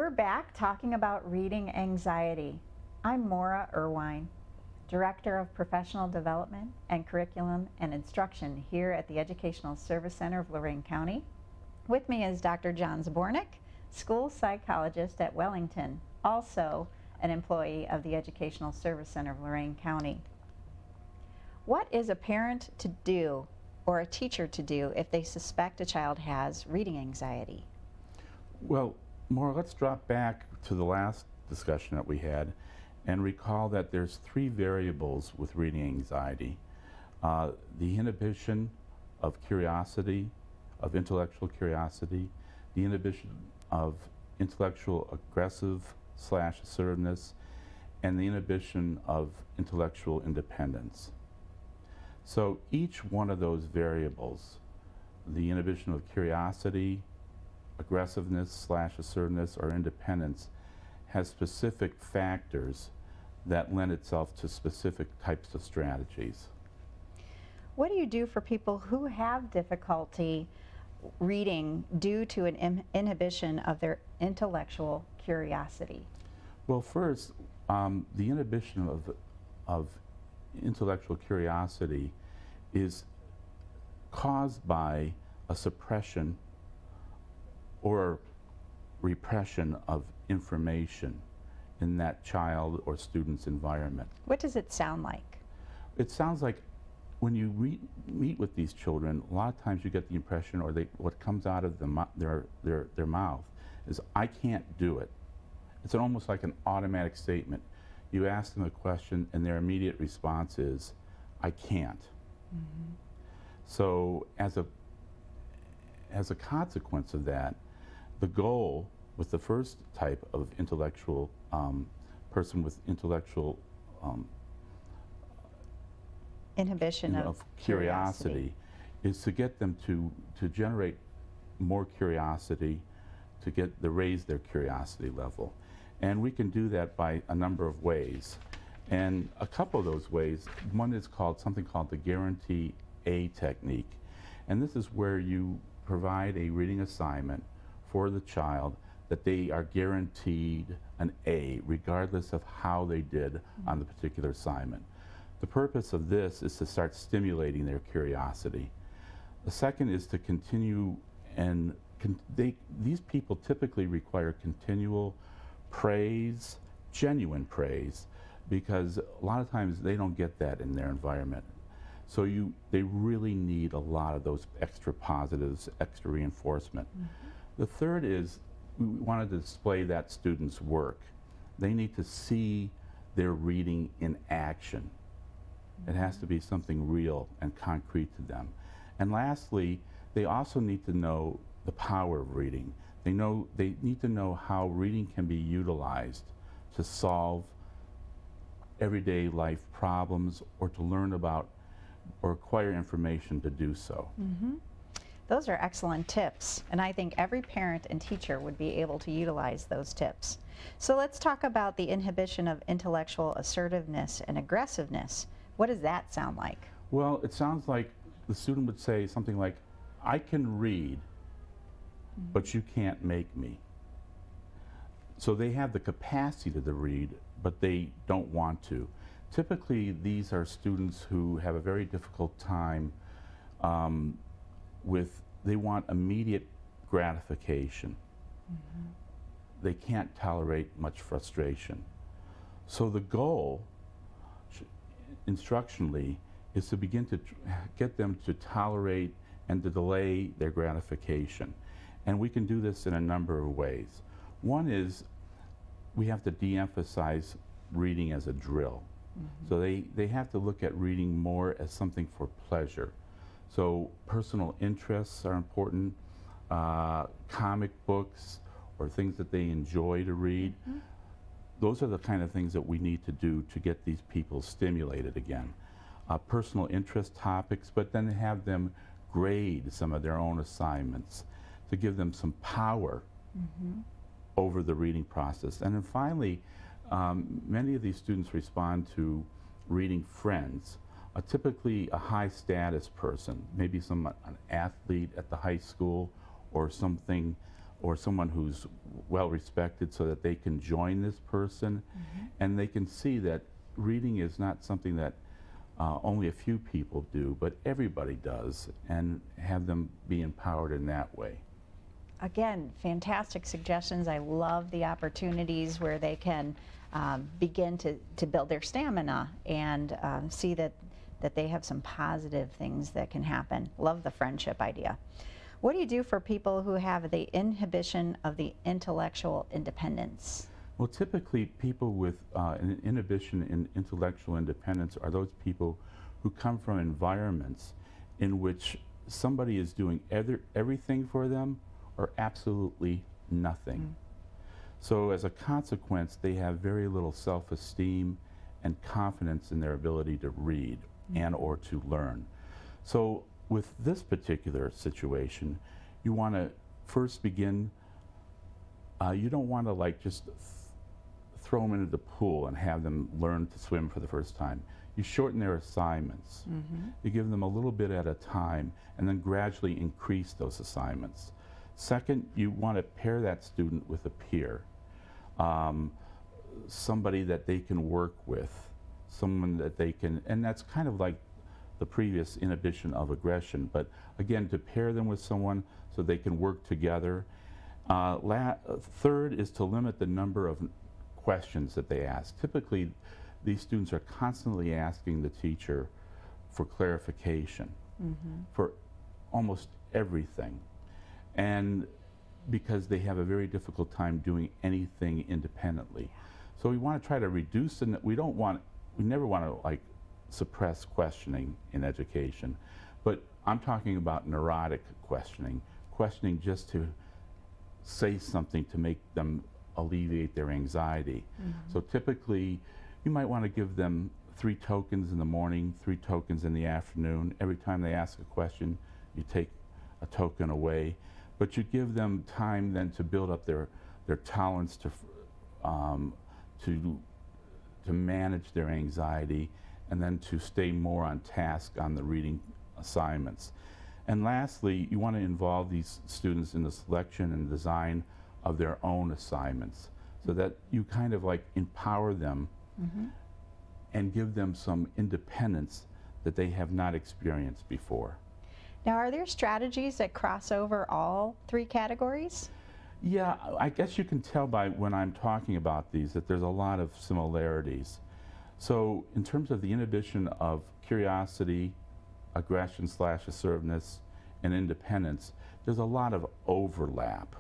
We're back talking about reading anxiety. I'm Maura Irwine, Director of Professional Development and Curriculum and Instruction here at the Educational Service Center of Lorain County. With me is Dr. John Zbornik, school psychologist at Wellington, also an employee of the Educational Service Center of Lorain County. What is a parent to do or a teacher to do if they suspect a child has reading anxiety? Well, Maura, let's drop back to the last discussion that we had and recall that there's three variables with reading anxiety. The inhibition of curiosity, of intellectual curiosity, the inhibition of intellectual aggressive/assertiveness, and the inhibition of intellectual independence. So each one of those variables, the inhibition of curiosity, aggressiveness/assertiveness, or independence, has specific factors that lend itself to specific types of strategies. What do you do for people who have difficulty reading due to an inhibition of their intellectual curiosity? Well, first, the inhibition of intellectual curiosity is caused by a suppression or repression of information in that child or student's environment. What does it sound like? It sounds like when you meet with these children, a lot of times you get the impression, or what comes out of their mouth is, "I can't do it." It's almost like an automatic statement. You ask them a question and their immediate response is, "I can't." Mm-hmm. So as a consequence of that, the goal with the first type of intellectual person with intellectual inhibition of curiosity is to get them to generate more curiosity, to raise their curiosity level. And we can do that by a number of ways. And a couple of those ways, one is something called the Guarantee A technique. And this is where you provide a reading assignment for the child that they are guaranteed an A, regardless of how they did on the particular assignment. The purpose of this is to start stimulating their curiosity. The second is to continue, and these people typically require continual praise, genuine praise, because a lot of times they don't get that in their environment. So they really need a lot of those extra positives, extra reinforcement. Mm-hmm. The third is we want to display that student's work. They need to see their reading in action. It has to be something real and concrete to them. And lastly, they also need to know the power of reading. They need to know how reading can be utilized to solve everyday life problems, or to learn about or acquire information to do so. Mm-hmm. Those are excellent tips, and I think every parent and teacher would be able to utilize those tips. So let's talk about the inhibition of intellectual assertiveness and aggressiveness. What does that sound like? Well, it sounds like the student would say something like, "I can read, but you can't make me." So they have the capacity to read, but they don't want to. Typically, these are students who have a very difficult time they want immediate gratification. Mm-hmm. They can't tolerate much frustration. So the goal, instructionally, is to begin to get them to tolerate and to delay their gratification. And we can do this in a number of ways. One is we have to de-emphasize reading as a drill. Mm-hmm. So they have to look at reading more as something for pleasure. So personal interests are important, comic books or things that they enjoy to read. Mm-hmm. Those are the kind of things that we need to do to get these people stimulated again. Personal interest topics, but then have them grade some of their own assignments to give them some power over the reading process. And then finally, many of these students respond to reading friends. Typically a high status person, maybe an athlete at the high school or something or someone who's well respected so that they can join this person, and they can see that reading is not something that only a few people do, but everybody does, and have them be empowered in that way. Again, fantastic suggestions. I love the opportunities where they can begin to build their stamina and see that they have some positive things that can happen. Love the friendship idea. What do you do for people who have the inhibition of the intellectual independence? Well, typically people with an inhibition in intellectual independence are those people who come from environments in which somebody is doing everything for them or absolutely nothing. So as a consequence, they have very little self-esteem and confidence in their ability to read and or to learn. So with this particular situation, you want to first begin, you don't want to like just throw them into the pool and have them learn to swim for the first time. You shorten their assignments. You give them a little bit at a time and then gradually increase those assignments. Second, you want to pair that student with a peer, somebody that they can work with, someone that they can, and that's kind of like the previous inhibition of aggression, but again, to pair them with someone so they can work together. Third is to limit the number of questions that they ask. Typically, these students are constantly asking the teacher for clarification for almost everything. And because they have a very difficult time doing anything independently. So we want to try to reduce, we never want to like suppress questioning in education, but I'm talking about neurotic questioning just to say something to make them alleviate their anxiety. So typically, you might want to give them 3 tokens in the morning, 3 tokens in the afternoon. Every time they ask a question, you take a token away. But you give them time then to build up their tolerance to manage their anxiety, and then to stay more on task on the reading assignments. And lastly, you want to involve these students in the selection and design of their own assignments, so that you kind of like empower them and give them some independence that they have not experienced before. Now, are there strategies that cross over all 3 categories? Yeah, I guess you can tell by when I'm talking about these that there's a lot of similarities. So in terms of the inhibition of curiosity, aggression/assertiveness, and independence, there's a lot of overlap.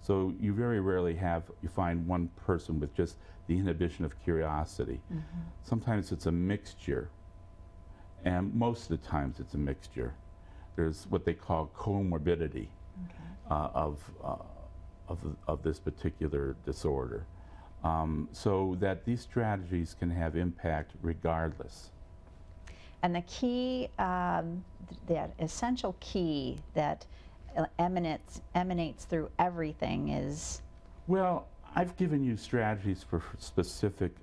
So you very rarely you find one person with just the inhibition of curiosity. Sometimes it's a mixture, and most of the times it's a mixture. There's what they call comorbidity of this particular disorder, so that these strategies can have impact regardless. And the key, that essential key that emanates through everything is? Well, I've given you strategies for specific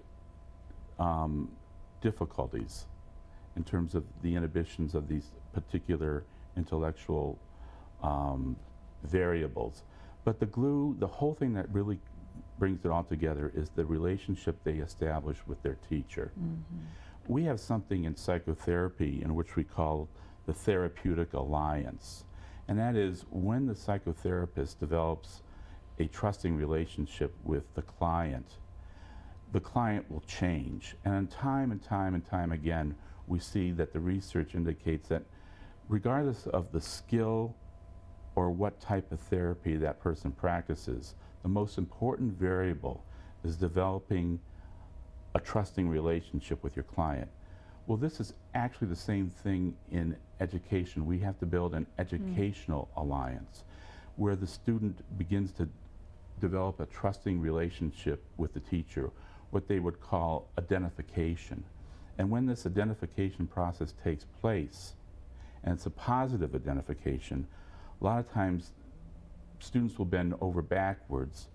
difficulties in terms of the inhibitions of these particular intellectual variables. But the whole thing that really brings it all together is the relationship they establish with their teacher. We have something in psychotherapy in which we call the therapeutic alliance. And that is when the psychotherapist develops a trusting relationship with the client will change. And time and time and time again, we see that the research indicates that regardless of the skill or what type of therapy that person practices, the most important variable is developing a trusting relationship with your client. Well, this is actually the same thing in education. We have to build an educational alliance where the student begins to develop a trusting relationship with the teacher, what they would call identification. And when this identification process takes place, and it's a positive identification, a lot of times students will bend over backwards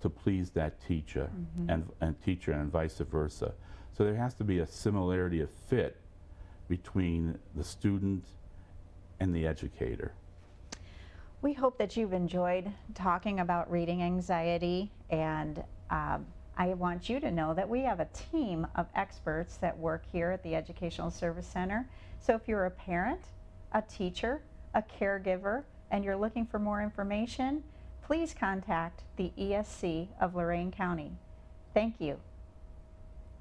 to please that teacher and vice versa. So there has to be a similarity of fit between the student and the educator. We hope that you've enjoyed talking about reading anxiety, and I want you to know that we have a team of experts that work here at the Educational Service Center. So if you're a parent, a teacher, a caregiver, and you're looking for more information, please contact the ESC of Lorain County. Thank you.